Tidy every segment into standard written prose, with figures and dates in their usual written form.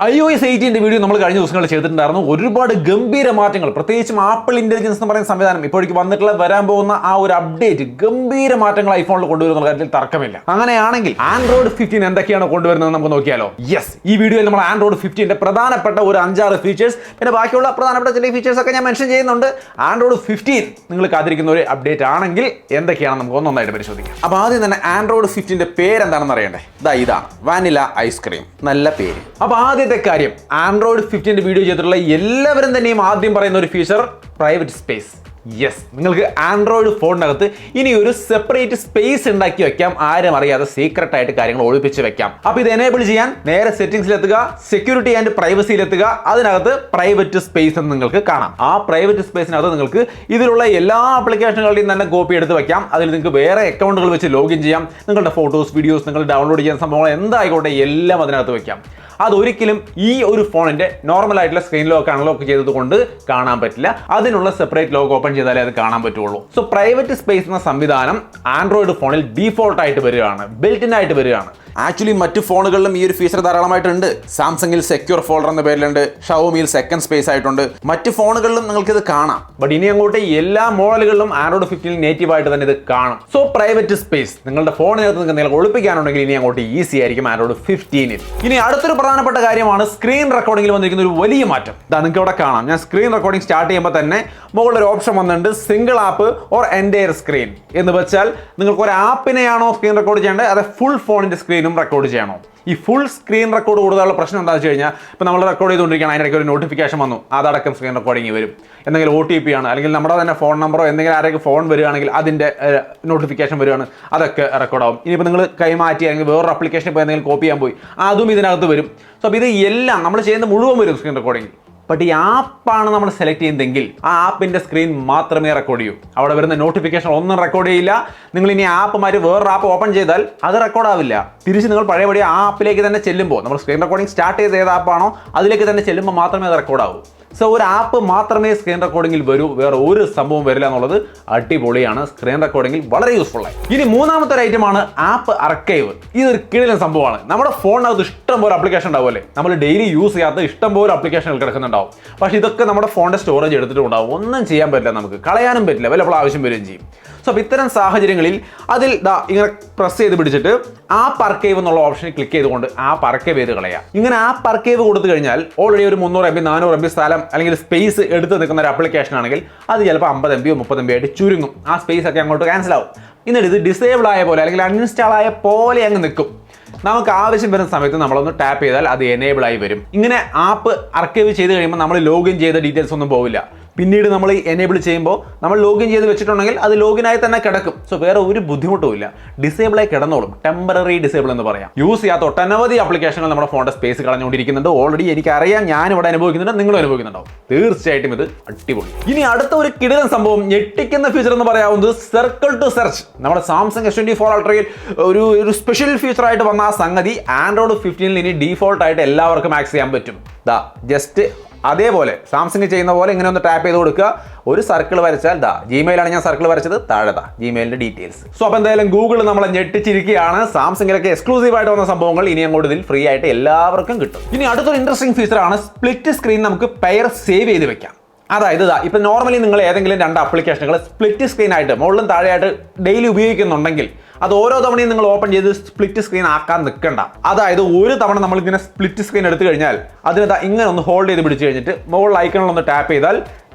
iOS 18 video നമ്മൾ കഴിഞ്ഞ ദിവസങ്ങളിൽ ചെയ്തിട്ടുണ്ടായിരുന്നു. ഒരുപാട് ഗംഭീര മാറ്റങ്ങൾ, പ്രത്യേകിച്ചും ആപ്പിൾ ഇന്റലിജൻസ് എന്ന് പറയുന്ന സംവിധാനം ഇപ്പോഴേക്ക് വന്നിട്ടുള്ള വരാൻ പോകുന്ന ആ ഒരു അപ്ഡേറ്റ് ഗംഭീര മാറ്റങ്ങൾ ഐഫോണിൽ കൊണ്ടുവരുന്ന കാര്യത്തിൽ തർക്കമില്ല. അങ്ങനെയാണെങ്കിൽ ആൻഡ്രോയിഡ് 15 എന്തൊക്കെയാണ് കൊണ്ടുവരുന്നത് നമുക്ക് നോക്കിയാലോ. യെസ്, ഈ വീഡിയോയിൽ നമ്മൾ ആൻഡ്രോയിഡ് 15 പ്രധാനപ്പെട്ട ഒരു 5-6 ഫീച്ചേഴ്സ്, പിന്നെ ബാക്കിയുള്ള പ്രധാനപ്പെട്ട ചില ഫീച്ചേഴ്സ് ഒക്കെ ഞാൻ മെൻഷൻ ചെയ്യുന്നുണ്ട്. ആൻഡ്രോയിഡ് 15 നിങ്ങൾ കാത്തിരിക്കുന്ന ഒരു അപ്ഡേറ്റ് ആണെങ്കിൽ എന്തൊക്കെയാണ് നമുക്ക് ഒന്നൊന്നായിട്ട് പരിശോധിക്കാം. അപ്പോൾ ആദ്യം തന്നെ ആൻഡ്രോയിഡ് 15 പേരെന്താണെന്ന് അറിയണ്ടേ? ഇതാണ് വാനില ഐസ്ക്രീം, നല്ല പേര്. അപ്പോൾ ആദ്യത്തെ കാര്യം, ആൻഡ്രോയിഡ് 15 വീഡിയോ ചെയ്തിട്ടുള്ള എല്ലാവരും തന്നെയും ആദ്യം പറയുന്ന ഒരു ഫീച്ചർ പ്രൈവറ്റ് സ്പേസ്. യെസ്, നിങ്ങൾക്ക് ആൻഡ്രോയിഡ് ഫോണിനകത്ത് ഇനി ഒരു സെപ്പറേറ്റ് സ്പേസ് ഉണ്ടാക്കി വെക്കാം. ആരും അറിയാതെ സീക്രട്ട് ആയിട്ട് കാര്യങ്ങൾ ഒളിപ്പിച്ച് വെക്കാം. അപ്പോൾ ഇത് എനേബിൾ ചെയ്യാൻ നേരെ സെറ്റിംഗ്സിലെത്തുക, സെക്യൂരിറ്റി ആൻഡ് പ്രൈവസിയിലെത്തുക. അതിനകത്ത് പ്രൈവറ്റ് സ്പേസ് എന്ന് നിങ്ങൾക്ക് കാണാം. ആ പ്രൈവറ്റ് സ്പേസിനകത്ത് നിങ്ങൾക്ക് ഇതിലുള്ള എല്ലാ ആപ്ലിക്കേഷനുകളുടെയും തന്നെ കോപ്പി എടുത്ത് വെക്കാം. അതിൽ നിങ്ങൾക്ക് വേറെ അക്കൗണ്ടുകൾ വെച്ച് ലോഗിൻ ചെയ്യാം. നിങ്ങളുടെ ഫോട്ടോസ്, വീഡിയോസ്, നിങ്ങൾ ഡൗൺലോഡ് ചെയ്യാൻ സംഭവങ്ങൾ എന്തായിക്കോട്ടെ എല്ലാം അതിനകത്ത് വെക്കാം. അതൊരിക്കലും ഈ ഒരു ഫോണിന്റെ നോർമൽ ആയിട്ടുള്ള സ്ക്രീൻ ലോക്ക് അൺലോക്ക് ചെയ്തത് കൊണ്ട് കാണാൻ പറ്റില്ല. അതിനുള്ള സെപ്പറേറ്റ് ലോക്ക് ഓപ്പൺ ചെയ്താലേ അത് കാണാൻ പറ്റുള്ളൂ. സോ പ്രൈവറ്റ് സ്പേസ് എന്ന സംവിധാനം ആൻഡ്രോയിഡ് ഫോണിൽ ഡീഫോൾട്ട് ആയിട്ട് വരികയാണ്, ബിൽറ്റ് ഇൻ ആയിട്ട് വരികയാണ്. ആക്ച്വലി മറ്റു ഫോണുകളിലും ഈ ഒരു ഫീച്ചർ ധാരാളമായിട്ടുണ്ട്. സാംസങ്ങിൽ സെക്യൂർ ഫോൾഡർ എന്ന പേരിലുണ്ട്, ഷവോമിയിൽ സെക്കൻഡ് സ്പേസ് ആയിട്ടുണ്ട്. മറ്റു ഫോണുകളിലും നിങ്ങൾക്ക് ഇത് കാണാം. ബട്ട് ഇനി അങ്ങോട്ട് എല്ലാ മോഡലുകളിലും ആൻഡ്രോയിഡ് 15 നേറ്റീവ് ആയിട്ട് തന്നെ ഇത് കാണും. സോ പ്രൈവറ്റ് സ്പേസ് നിങ്ങളുടെ ഫോണിനകത്ത് നിങ്ങൾക്ക് ഒളിപ്പിക്കാനുണ്ടെങ്കിൽ ഇനി അങ്ങോട്ട് ഈസി ആയിരിക്കും ആൻഡ്രോയിഡ് 15. ഇനി അടുത്തൊരു പ്രധാനപ്പെട്ട കാര്യമാണ് സ്ക്രീൻ റെക്കോർഡിംഗിൽ വന്നിരിക്കുന്ന ഒരു വലിയ മാറ്റം. നിങ്ങൾക്ക് ഇവിടെ കാണാം. ഞാൻ സ്ക്രീൻ റെക്കോർഡിംഗ് സ്റ്റാർട്ട് ചെയ്യുമ്പോൾ തന്നെ മുകളിൽ ഒരു ഓപ്ഷൻ വന്നിട്ടുണ്ട്, single app or entire screen എന്ന് വെച്ചാൽ നിങ്ങൾക്ക് ഒരു ആപ്പിനെയാണോ സ്ക്രീൻ റെക്കോർഡ് ചെയ്യേണ്ടത്, അതെ ഫുൾ ഫോണിന്റെ സ്ക്രീനും റെക്കോർഡ് ചെയ്യണോ? ഈ ഫുൾ സ്ക്രീൻ റെക്കോർഡ് കൂടുതലുള്ള പ്രശ്നം എന്താണെന്ന് വെച്ച് കഴിഞ്ഞാൽ, ഇപ്പോൾ നമ്മൾ റെക്കോർഡ് ചെയ്തുകൊണ്ടിരിക്കുകയാണ്, അതിനിടയ്ക്ക് ഒരു നോട്ടിഫിക്കേഷൻ വന്നു, അതടക്കം സ്ക്രീൻ റെക്കോർഡിംഗ് വരും. എന്തെങ്കിലും OTP ആണ്, അല്ലെങ്കിൽ നമ്മുടെ തന്നെ ഫോൺ നമ്പറോ എന്തെങ്കിലും ആരെങ്കിലും ഫോൺ വരികയാണെങ്കിൽ അതിൻ്റെ നോട്ടിഫിക്കേഷൻ വരികയാണ്, അതൊക്കെ റെക്കോർഡാവും. ഇനിയിപ്പോൾ നിങ്ങൾ കൈമാറ്റി അല്ലെങ്കിൽ വേറൊരു അപ്ലിക്കേഷനിൽ പോയി എന്തെങ്കിലും കോപ്പി ചെയ്യാൻ പോയി, അതും ഇതിനകത്ത് വരും. സോ അപ്പോൾ ഇത് എല്ലാം നമ്മൾ ചെയ്യുന്ന മുഴുവൻ വരും സ്ക്രീൻ റെക്കോർഡിംഗ്. ബട്ട് ഈ ആപ്പാണ് നമ്മൾ സെലക്ട് ചെയ്യുന്നതെങ്കിൽ ആ ആപ്പിൻ്റെ സ്ക്രീൻ മാത്രമേ റെക്കോർഡ് ചെയ്യൂ. അവിടെ വരുന്ന നോട്ടിഫിക്കേഷൻ ഒന്നും റെക്കോർഡ് ചെയ്യില്ല. നിങ്ങൾ ഇനി ആപ്പ് മാറ്റി വേറൊരു ആപ്പ് ഓപ്പൺ ചെയ്താൽ അത് റെക്കോർഡ് ആവില്ല. തിരിച്ച് നിങ്ങൾ പഴയപടി ആ ആപ്പിലേക്ക് തന്നെ ചെല്ലുമ്പോൾ, നമ്മൾ സ്ക്രീൻ റെക്കോർഡിംഗ് സ്റ്റാർട്ട് ചെയ്ത ഏത് ആപ്പാണോ അതിലേക്ക് തന്നെ ചെല്ലുമ്പോൾ മാത്രമേ അത് റെക്കോർഡ് ആവൂ. സോ ഒരു ആപ്പ് മാത്രമേ സ്ക്രീൻ റെക്കോർഡിംഗിൽ വരൂ, വേറെ ഒരു സംഭവം വരില്ല എന്നുള്ളത് അടിപൊളിയാണ്. സ്ക്രീൻ റെക്കോർഡിംഗിൽ വളരെ യൂസ്ഫുൾ ആയി. ഇനി മൂന്നാമത്തെ ഒരു ഐറ്റമാണ് ആപ്പ് ആർക്കൈവ്. ഇതൊരു കിടിലൻ സംഭവമാണ്. നമ്മുടെ ഫോണിനകത്ത് ഇഷ്ടം പോലെ ആപ്ലിക്കേഷൻ ഉണ്ടാവുമല്ലേ, നമ്മൾ ഡെയിലി യൂസ് ചെയ്യാത്ത ഇഷ്ടം പോലെ ആപ്ലിക്കേഷനുകൾ കിടക്കുന്നുണ്ടാവും. പക്ഷേ ഇതൊക്കെ നമ്മുടെ ഫോണിന്റെ സ്റ്റോറേജ് എടുത്തിട്ടുണ്ടാവും. ഒന്നും ചെയ്യാൻ പറ്റില്ല, നമുക്ക് കളയാനും പറ്റില്ല, വല്ലപ്പോൾ ആവശ്യം വരികയും ചെയ്യും. സോ അപ്പോൾ ഇത്തരം സാഹചര്യങ്ങളിൽ അതിൽ ഇങ്ങനെ പ്രസ് ചെയ്ത് പിടിച്ചിട്ട് ആപ്പ് ആർക്കൈവ് എന്നുള്ള ഓപ്ഷനിൽ ക്ലിക്ക് ചെയ്തുകൊണ്ട് ആപ്പ് ആർക്കൈവ് ചെയ്ത് കളയാം. ഇങ്ങനെ ആപ്പ് ആർക്കൈവ് കൊടുത്തു കഴിഞ്ഞാൽ ഓൾറെഡി ഒരു 300 MB 400 MB സ്ഥലം അല്ലെങ്കിൽ സ്പേസ് എടുത്ത് നിൽക്കുന്ന ഒരു ആപ്ലിക്കേഷൻ ആണെങ്കിൽ അത് ചിലപ്പോൾ 50 MB 30 MB ആയിട്ട് ചുരുങ്ങും. ആ സ്പേസ് ഒക്കെ അങ്ങോട്ട് ക്യാൻസൽ ആവും. എന്നിട്ട് ഇത് ഡിസേബിൾ ആയ പോലെ അല്ലെങ്കിൽ അൺഇൻസ്റ്റാൾ ആയ പോലെ അങ്ങ് നിൽക്കും. നമുക്ക് ആവശ്യം വരുന്ന സമയത്ത് നമ്മളൊന്ന് ടാപ്പ് ചെയ്താൽ അത് എനേബിൾ ആയി വരും. ഇങ്ങനെ ആപ്പ് ആർക്കൈവ് ചെയ്ത് കഴിയുമ്പോൾ നമ്മൾ ലോഗിൻ ചെയ്ത ഡീറ്റെയിൽസ് ഒന്നും പോവില്ല. പിന്നീട് നമ്മൾ എനേബിൾ ചെയ്യുമ്പോൾ നമ്മൾ ലോഗിൻ ചെയ്ത് വെച്ചിട്ടുണ്ടെങ്കിൽ അത് ലോഗിനായി തന്നെ കിടക്കും. സോ വേറെ ഒരു ബുദ്ധിമുട്ടും ഇല്ല, ഡിസേബിളായി കിടന്നോളും. ടെമ്പററി ഡിസേബിൾ എന്ന് പറയാം. യൂസ് ചെയ്യാത്ത ഒട്ടനവധി ആപ്ലിക്കേഷനുകൾ നമ്മുടെ ഫോണിന്റെ സ്പേസ് കളഞ്ഞുകൊണ്ടിരിക്കുന്നുണ്ട്. ഓൾറെഡി എനിക്കറിയാം, ഞാനിവിടെ അനുഭവിക്കുന്നുണ്ട്, നിങ്ങളും അനുഭവിക്കുന്നുണ്ടാവും. തീർച്ചയായിട്ടും ഇത് അടിപൊളി. ഇനി അടുത്ത ഒരു കിടിലൻ സംഭവം, ഞെട്ടിക്കുന്ന ഫീച്ചർ എന്ന് പറയാവുന്നത് സർക്കിൾ ടു സെർച്ച്. നമ്മുടെ സാംസങ് S24 അൾട്രയിൽ ഒരു സ്പെഷ്യൽ ഫീച്ചർ ആയിട്ട് വന്ന ആ സംഗതി ആൻഡ്രോയിഡ് 15 ഇനി ഡീഫോൾട്ട് ആയിട്ട് എല്ലാവർക്കും ആക്സസ് ചെയ്യാൻ പറ്റും. ജസ്റ്റ് അതേപോലെ സാംസങ് ചെയ്യുന്ന പോലെ ഇങ്ങനെ ഒന്ന് ടാപ്പ് ചെയ്ത് കൊടുക്കുക, ഒരു സർക്കിൾ വരച്ചാൽ ജിമെയിലാണ് ഞാൻ സർക്കിൾ വരച്ചത്, താഴെ ജിമെയിലിന്റെ ഡീറ്റെയിൽസ്. സോ അപ്പോൾ എന്തായാലും ഗൂഗിൾ നമ്മളെ ഞെട്ടിച്ചിരിക്കുകയാണ്. സാംസങ്ങിലൊക്കെ എക്സ്ക്ലൂസീവ് ആയിട്ട് വന്ന സംഭവങ്ങൾ ഇനി അങ്ങോട്ട് ഇതിൽ ഫ്രീ ആയിട്ട് എല്ലാവർക്കും കിട്ടും. ഇനി അടുത്തൊരു ഇൻട്രസ്റ്റിംഗ് ഫീച്ചറാണ് സ്പ്ലിറ്റ് സ്ക്രീൻ. നമുക്ക് പെയർ സേവ് ചെയ്ത് വെക്കാം. അതായത് ഇപ്പം നോർമലി നിങ്ങൾ ഏതെങ്കിലും 2 ആപ്ലിക്കേഷനുകൾ സ്പ്ലിറ്റ് സ്ക്രീൻ ആയിട്ട് മുകളിലും താഴെയായിട്ട് ഡെയിലി ഉപയോഗിക്കുന്നുണ്ടെങ്കിൽ അത് ഓരോ തവണയും നിങ്ങൾ ഓപ്പൺ ചെയ്ത് സ്പ്ലിറ്റ് സ്ക്രീൻ ആക്കാൻ നിൽക്കണ്ട. അതായത് ഒരു തവണ നമ്മൾ ഇങ്ങനെ സ്പ്ലിറ്റ് സ്ക്രീൻ എടുത്തു കഴിഞ്ഞാൽ അതിന് ഇങ്ങനെ ഒന്ന് ഹോൾഡ് ചെയ്ത് പിടിച്ചു കഴിഞ്ഞിട്ട് മുകളിൽ ഐക്കണിലൊന്ന് ടാപ്പ് ചെയ്താൽ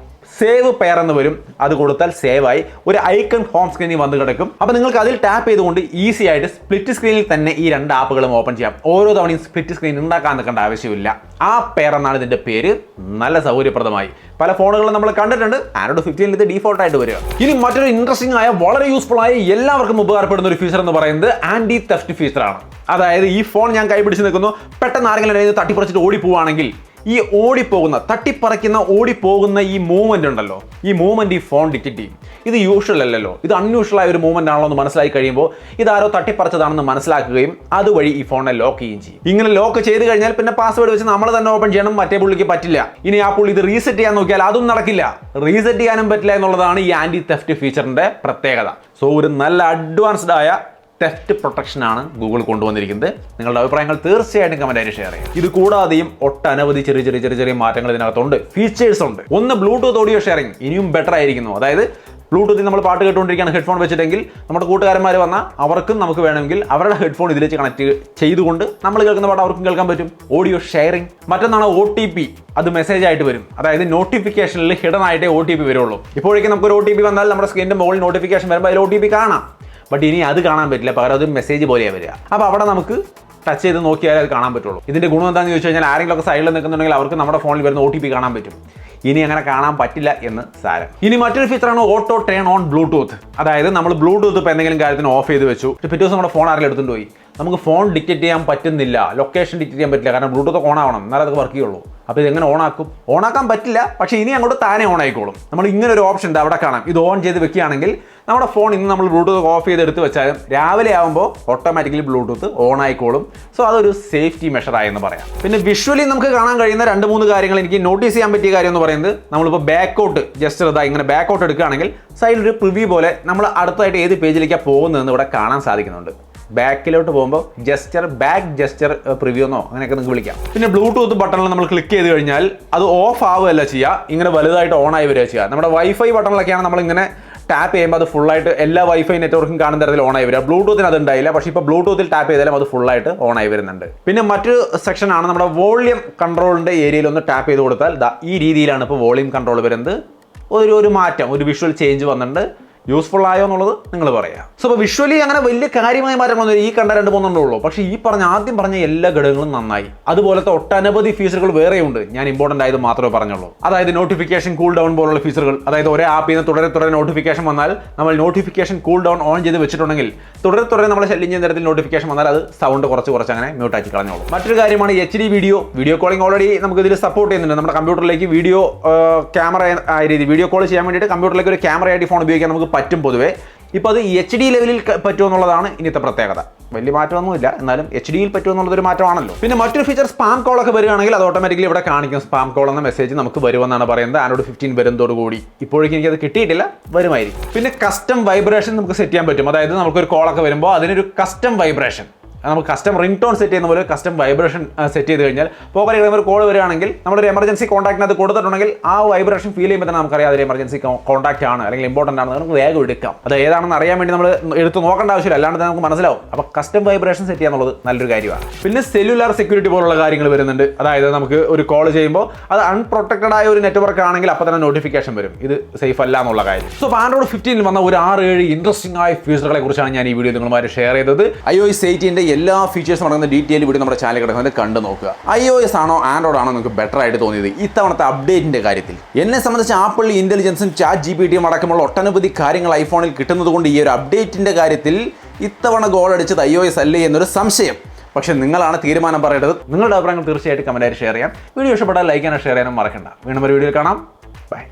സേവ് പെയർ എന്ന് വരും. അത് കൊടുത്താൽ സേവ് ആയി ഒരു ഐക്കൺ ഹോം സ്ക്രീനിൽ വന്ന് കിടക്കും. അപ്പോൾ നിങ്ങൾക്ക് അതിൽ ടാപ്പ് ചെയ്തുകൊണ്ട് ഈസി ആയിട്ട് സ്പ്ലിറ്റ് സ്ക്രീനിൽ തന്നെ ഈ 2 ആപ്പുകളും ഓപ്പൺ ചെയ്യാം. ഓരോ തവണയും സ്പ്ലിറ്റ് സ്ക്രീൻ ഉണ്ടാക്കാൻ നിൽക്കേണ്ട ആവശ്യമില്ല. ആ പെയർ എന്നാണ് ഇതിന്റെ പേര്. നല്ല സൗകര്യപ്രദമായി പല ഫോണുകളും നമ്മൾ കണ്ടിട്ടുണ്ട്. ആൻഡ്രോയിഡ് 15 ഇത് ഡീഫോൾട്ട് ആയിട്ട് വരിക. ഇനി മറ്റൊരു ഇൻട്രസ്റ്റിംഗ് ആയ വളരെ യൂസ്ഫുൾ ആയ എല്ലാവർക്കും ഉപകാരപ്പെടുന്ന ഒരു ഫീച്ചർ എന്ന് പറയുന്നത് ആന്റി തെഫ്റ്റ് ഫീച്ചറാണ്. അതായത് ഈ ഫോൺ ഞാൻ കൈപിടിച്ച് നിൽക്കുന്നു, പെട്ടെന്ന് ആരെങ്കിലും തട്ടിപ്പറിച്ചിട്ട് ഓടിപ്പോവാണെങ്കിൽ ഈ ഓടിപ്പോകുന്ന ഈ മൂവ്മെന്റ് ഉണ്ടല്ലോ, ഈ മൂവ്മെന്റ് ഈ ഫോൺ ഡിറ്റക്ട് ചെയ്യും. ഇത് യൂഷ്വൽ അല്ലല്ലോ, ഇത് അൺയൂഷ്വൽ ആയ ഒരു മൂവ്മെന്റ് ആണല്ലോ എന്ന് മനസ്സിലാക്കി കഴിയുമ്പോൾ ഇതാരോ തട്ടിപ്പറിച്ചതാണെന്ന് മനസ്സിലാക്കുകയും അതുവഴി ഈ ഫോണിനെ ലോക്ക് ചെയ്യുകയും ചെയ്യും. ഇങ്ങനെ ലോക്ക് ചെയ്ത് കഴിഞ്ഞാൽ പിന്നെ പാസ്വേഡ് വെച്ച് നമ്മൾ തന്നെ ഓപ്പൺ ചെയ്യണം, മറ്റേ പുള്ളിക്ക് പറ്റില്ല. ഇനി ആ പുള്ളി ഇത് റീസെറ്റ് ചെയ്യാൻ നോക്കിയാൽ അതും നടക്കില്ല, റീസെറ്റ് ചെയ്യാനും പറ്റില്ല എന്നുള്ളതാണ് ഈ ആന്റി തെഫ്റ്റ് ഫീച്ചറിന്റെ പ്രത്യേകത. സോ ഒരു നല്ല അഡ്വാൻസ്ഡ് ആയ തെഫ്റ്റ് പ്രൊട്ടക്ഷനാണ് ഗൂഗിൾ കൊണ്ടുവന്നിരിക്കുന്നത്. നിങ്ങളുടെ അഭിപ്രായങ്ങൾ തീർച്ചയായിട്ടും കമന്റായിട്ട് ഷെയർ ചെയ്യാം. ഇത് കൂടാതെയും ഒട്ടനവധി ചെറിയ മാറ്റങ്ങൾ ഇതിനകത്തുണ്ട്, ഫീച്ചേഴ്സ് ഉണ്ട്. ഒന്ന് ബ്ലൂടൂത്ത് ഓഡിയോ ഷെയറിംഗ് ഇനിയും ബെറ്റർ ആയിരിക്കുന്നു. അതായത് ബ്ലൂടൂത്തിൽ നമ്മൾ പാട്ട് കേട്ടുകൊണ്ടിരിക്കുകയാണ് ഹെഡ്ഫോൺ വെച്ചിട്ടെങ്കിൽ നമ്മുടെ കൂട്ടുകാരന്മാർ വന്നാൽ അവർക്കും നമുക്ക് വേണമെങ്കിൽ അവരുടെ ഹെഡ്ഫോൺ ഇതിലേക്ക് കണക്ട് ചെയ്തുകൊണ്ട് നമ്മൾ കേൾക്കുന്ന പാട്ട് അവർക്കും കേൾക്കാൻ പറ്റും. Audio sharing. മറ്റൊന്നാണ് OTP. അത് മെസ്സേജ് ആയിട്ട് വരും. അതായത് നോട്ടിഫിക്കേഷനിൽ ഹിഡൻ ആയിട്ടേ OTP വരുള്ളൂ. ഇപ്പോഴേക്കും നമുക്കൊരു OTP വന്നാൽ നമ്മുടെ സ്ക്രീനിന്റെ മുകളിൽ നോട്ടിഫിക്കേഷൻ വരുമ്പോൾ അതിൽ OTP കാണാം. ബട്ട് ഇനി അത് കാണാൻ പറ്റില്ല, പകരം അത് മെസ്സേജ് പോലെയാണ് വരിക. അപ്പോൾ അവിടെ നമുക്ക് ടച്ച് ചെയ്ത് നോക്കിയാലേ അത് കാണാൻ പറ്റുള്ളൂ. ഇതിന്റെ ഗുണം എന്താണെന്ന് ചോദിച്ചു കഴിഞ്ഞാൽ ആരെങ്കിലും ഒക്കെ സൈഡിൽ നിൽക്കുന്നുണ്ടെങ്കിൽ അവർക്ക് നമ്മുടെ ഫോണിൽ വരുന്ന OTP കാണാൻ പറ്റും. ഇനി അങ്ങനെ കാണാൻ പറ്റില്ല എന്ന് സാരം. ഇനി മറ്റൊരു ഫീച്ചറാണ് ഓട്ടോ ടേൺ ഓൺ ബ്ലൂടൂത്ത്. അതായത് നമ്മൾ ബ്ലൂടൂത്ത് ഇപ്പോൾ എന്തെങ്കിലും കാര്യത്തിന് ഓഫ് ചെയ്ത് വെച്ചു, പിറ്റേ ദിവസം നമ്മുടെ ഫോൺ ആരെങ്കിലും എടുത്തുകൊണ്ട് പോയി, നമുക്ക് ഫോൺ ഡിക്റ്റേറ്റ് ചെയ്യാൻ പറ്റുന്നില്ല, ലൊക്കേഷൻ ഡിക്റ്റേറ്റ് ചെയ്യാൻ പറ്റില്ല, കാരണം ബ്ലൂടൂത്ത് ഓൺ ആവണം, എന്നാലും അത് വർക്ക് ചെയ്യുള്ളൂ. അപ്പോൾ ഇതെങ്ങനെ ഓണാക്കാൻ പറ്റില്ല, പക്ഷേ ഇനി അങ്ങോട്ട് താനെ ഓൺ ആയിക്കോളും. നമ്മൾ ഇങ്ങനെ ഒരു ഓപ്ഷൻ ഉണ്ട് അവിടെ കാണാം. ഇത് ഓൺ ചെയ്ത് വെക്കുകയാണെങ്കിൽ നമ്മുടെ ഫോൺ ഇന്ന് നമ്മൾ ബ്ലൂടൂത്ത് ഓഫ് ചെയ്ത് എടുത്ത് വെച്ചാലും രാവിലെ ആകുമ്പോൾ ഓട്ടോമാറ്റിക്കലി ബ്ലൂടൂത്ത് ഓൺ ആയിക്കോളും. സോ അതൊരു സേഫ്റ്റി മെഷറായെന്ന് പറയാം. പിന്നെ വിഷ്വലി നമുക്ക് കാണാൻ കഴിയുന്ന 2-3 കാര്യങ്ങൾ എനിക്ക് നോട്ടീസ് ചെയ്യാൻ പറ്റിയ കാര്യം എന്ന് പറയുന്നത്, നമ്മളിപ്പോൾ ബാക്കൗട്ട് ജസ്റ്റ് ഇങ്ങനെ ബാക്കൗട്ട് എടുക്കുകയാണെങ്കിൽ സൈഡിൽ ഒരു പ്രിവ്യൂ പോലെ നമ്മൾ അടുത്തായിട്ട് ഏത് പേജിലേക്കാണ് പോകുന്നതെന്ന് ഇവിടെ കാണാൻ സാധിക്കുന്നുണ്ട്. ബാക്കിലോട്ട് പോകുമ്പോൾ ബാക്ക് ജസ്റ്റർ പ്രിവ്യൂ എന്നോ അങ്ങനെയൊക്കെ നിങ്ങൾക്ക് വിളിക്കാം. പിന്നെ ബ്ലൂടൂത്ത് ബട്ടണിൽ നമ്മൾ ക്ലിക്ക് ചെയ്ത് കഴിഞ്ഞാൽ അത് ഓഫ് ആവുകയല്ല ചെയ്യുക, ഇങ്ങനെ വലുതായിട്ട് ഓൺ ആയി വരിക ചെയ്യുക. നമ്മുടെ വൈഫൈ ബട്ടണിലൊക്കെയാണ് നമ്മളിങ്ങനെ ടാപ്പ് ചെയ്യുമ്പോൾ അത് ഫുള്ളായിട്ട് എല്ലാ വൈഫൈ നെറ്റ്വർക്കും കാണുന്ന തരത്തിൽ ഓൺ ആയി വരിക. ബ്ലൂടൂത്തിന് അത് ഉണ്ടായില്ല, പക്ഷേ ഇപ്പോൾ ബ്ലൂടൂത്തിൽ ടാപ്പ് ചെയ്താലും അത് ഫുള്ളായിട്ട് ഓൺ ആയി വരുന്നുണ്ട്. പിന്നെ മറ്റൊരു സെക്ഷനാണ് നമ്മുടെ വോളിയം കൺട്രോളിൻ്റെ ഏരിയയിൽ ഒന്ന് ടാപ്പ് ചെയ്ത് കൊടുത്താൽ ഈ രീതിയിലാണ് ഇപ്പോൾ വോളിയം കൺട്രോൾ വരുന്നത്. ഒരു മാറ്റം, ഒരു വിഷ്വൽ ചേഞ്ച് വന്നിട്ടുണ്ട്. യൂസ്ഫുൾ ആയോ എന്നുള്ളത് നിങ്ങൾ പറയാം. സോ ഇപ്പോൾ വിഷ്വലി അങ്ങനെ വലിയ കാര്യമായ മാറ്റങ്ങളൊന്നും ഈ കണ്ട 2-3 ഉള്ളൂ. പക്ഷേ ഈ ആദ്യം പറഞ്ഞ എല്ലാ ഘടകങ്ങളും നന്നായി. അതുപോലത്തെ ഒട്ടനവധി ഫീച്ചറുകൾ വേറെയുണ്ട്. ഞാൻ ഇമ്പോർട്ടൻ്റ് ആയത് മാത്രമേ പറഞ്ഞുള്ളൂ. അതായത് നോട്ടിഫിക്കേഷൻ കൂൾ ഡൗൺ പോലുള്ള ഫീച്ചറുകൾ. അതായത് ഒരേ ആപ്പിൽ നിന്ന് തുടരെ നോട്ടിഫിക്കേഷൻ വന്നാൽ നമ്മൾ നോട്ടിഫിക്കേഷൻ കൂൾ ഡൗൺ ഓൺ ചെയ്ത് വെച്ചിട്ടുണ്ടെങ്കിൽ തുടരെ നമ്മളെ ശല്യം ചെയ്യുന്ന തരത്തിൽ നോട്ടിഫിക്കേഷൻ വന്നാൽ അത് സൗണ്ട് കുറച്ച് അങ്ങനെ മ്യൂട്ടാക്കി കളഞ്ഞോളൂ. മറ്റൊരു കാര്യമാണ് HD വീഡിയോ കോളിംഗ്. ഓൾറെഡി നമുക്ക് ഇതിൽ സപ്പോർട്ട് ചെയ്യുന്നുണ്ട്. നമ്മുടെ കമ്പ്യൂട്ടറിലേക്ക് ക്യാമറ ആയ രീതി വീഡിയോ കോൾ ചെയ്യാൻ വേണ്ടിയിട്ട് കമ്പ്യൂട്ടറിലേക്ക് ഒരു ക്യാമറയായിട്ട് ഫോൺ ഉപയോഗിക്കാൻ നമുക്ക് പറ്റും പൊതുവേ. ഇപ്പോൾ അത് HD ലെവലിൽ പറ്റുമെന്നുള്ളതാണ് ഇന്നത്തെ പ്രത്യേകത. വലിയ മാറ്റമൊന്നുമില്ല, എന്നാലും HDയിൽ പറ്റുമെന്നുള്ളതൊരു മാറ്റമാണല്ലോ. പിന്നെ മറ്റൊരു ഫീച്ചർ സ്പാം കോളൊക്കെ വരികയാണെങ്കിൽ അത് ഓട്ടോമാറ്റിക്കലി ഇവിടെ കാണിക്കും. സ്പാം കോൾ എന്ന മെസ്സേജ് നമുക്ക് വരുമെന്നാണ് പറയുന്നത്. Android 15 വരുന്നതോടുകൂടി. ഇപ്പോഴേക്കും എനിക്കത് കിട്ടിയിട്ടില്ല, വരുമായിരിക്കും. പിന്നെ കസ്റ്റം വൈബ്രേഷൻ നമുക്ക് സെറ്റ് ചെയ്യാൻ പറ്റും. അതായത് നമുക്കൊരു കോളൊക്കെ വരുമ്പോൾ അതിനൊരു കസ്റ്റം വൈബ്രേഷൻ, നമുക്ക് കസ്റ്റം റിംഗ് ടോൺ സെറ്റ് ചെയ്യുന്ന പോലെ കസ്റ്റം വൈബ്രേഷൻ സെറ്റ് ചെയ്ത് കഴിഞ്ഞാൽ പോകാൻ ഒരു കോൾ വരികയാണെങ്കിൽ നമ്മളൊരു എമർജൻസി കോൺടാക്റ്റിനകത്ത് കൊടുത്തിട്ടുണ്ടെങ്കിൽ ആ വൈബ്രേഷൻ ഫീൽ ചെയ്യുമ്പോൾ തന്നെ നമുക്കറിയാം അതൊരു എമർജൻസി കോൺടാക്റ്റ് ആണ് അല്ലെങ്കിൽ ഇമ്പോർട്ടൻ്റ് ആണ്, നമുക്ക് വേഗം എടുക്കാം. അത് ഏതാണെന്ന് അറിയാൻ വേണ്ടി നമ്മൾ എടുത്ത് നോക്കേണ്ട ആവശ്യമില്ല, അല്ലാണ്ട് നമുക്ക് മനസ്സിലാവും. അപ്പോൾ കസ്റ്റം വൈബ്രേഷൻ സെറ്റ് ചെയ്യാന്നുള്ളത് നല്ലൊരു കാര്യമാണ്. പിന്നെ സെല്ലുലാർ സെക്യൂരിറ്റി പോലുള്ള കാര്യങ്ങൾ വരുന്നുണ്ട്. അതായത് നമുക്ക് ഒരു കോൾ ചെയ്യുമ്പോൾ അത് അൺപ്രൊട്ടക്റ്റഡ് ആയ ഒരു നെറ്റ്വർക്ക് ആണെങ്കിൽ അപ്പോൾ തന്നെ നോട്ടിഫിക്കേഷൻ വരും, ഇത് സേഫ് അല്ല എന്നുള്ള കാര്യം. സോ Android 15 വന്ന ഒരു 6-7 ഇൻട്രസ്റ്റിംഗ് ആയ ഫീച്ചറുകളെ കുറിച്ചാണ് ഞാൻ ഈ വീഡിയോ നിങ്ങളുമായി ഷെയർ ചെയ്തത്. iOS 18 എല്ലാ ഫീച്ചേഴ്സും അടങ്ങുന്ന ഡീറ്റെയിൽ വീഡിയോ നമ്മുടെ ചാനൽ കിടക്കുന്നത് കണ്ടു നോക്കുക. iOS ആണോ ആൻഡ്രോയിഡ് ആണോ നിങ്ങൾക്ക് ബെറ്റർ ആയിട്ട് തോന്നിയത് ഇത്തവണത്തെ അപ്ഡേറ്റിന്റെ കാര്യത്തിൽ? എന്നെ സംബന്ധിച്ച് ആപ്പിൾ ഇന്റലിജൻസും ChatGPT അടക്കമുള്ള ഒട്ടനവധി കാര്യങ്ങൾ ഐഫോണിൽ കിട്ടുന്നത് കൊണ്ട് ഈ ഒരു അപ്ഡേറ്റിന്റെ കാര്യത്തിൽ ഇത്തവണ ഗോൾ അടിച്ചത് iOS അല്ലേ എന്നൊരു സംശയം. പക്ഷേ നിങ്ങളാണ് തീരുമാനം പറയേണ്ടത്. നിങ്ങളുടെ അഭിപ്രായങ്ങൾ തീർച്ചയായിട്ടും കമന്റായി ഷെയർ ചെയ്യാം. വീഡിയോ ഇഷ്ടപ്പെട്ടാൽ ലൈക്ക് ചെയ്യാനും ഷെയർ ചെയ്യാനും മറക്കണ്ട. വീണ്ടും ഒരു വീഡിയോയിൽ കാണാം. ബൈ.